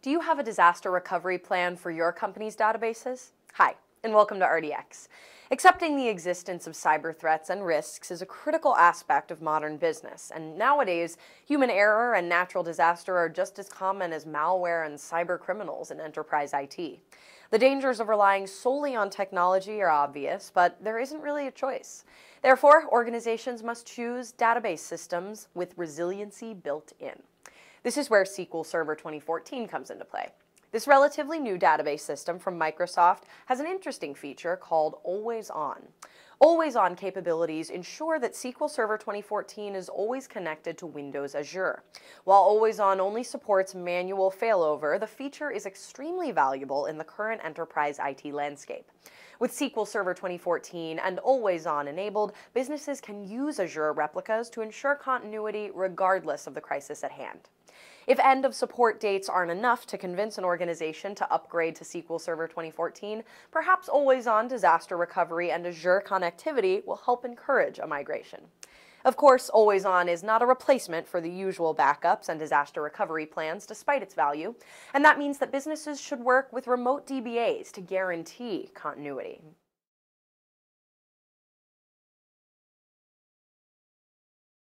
Do you have a disaster recovery plan for your company's databases? Hi, and welcome to RDX. Accepting the existence of cyber threats and risks is a critical aspect of modern business, and nowadays, human error and natural disaster are just as common as malware and cyber criminals in enterprise IT. The dangers of relying solely on technology are obvious, but there isn't really a choice. Therefore, organizations must choose database systems with resiliency built in. This is where SQL Server 2014 comes into play. This relatively new database system from Microsoft has an interesting feature called AlwaysOn. AlwaysOn capabilities ensure that SQL Server 2014 is always connected to Windows Azure. While AlwaysOn only supports manual failover, the feature is extremely valuable in the current enterprise IT landscape. With SQL Server 2014 and AlwaysOn enabled, businesses can use Azure replicas to ensure continuity regardless of the crisis at hand. If end-of-support dates aren't enough to convince an organization to upgrade to SQL Server 2014, perhaps AlwaysOn disaster recovery and Azure connectivity will help encourage a migration. Of course, AlwaysOn is not a replacement for the usual backups and disaster recovery plans despite its value, and that means that businesses should work with remote DBAs to guarantee continuity.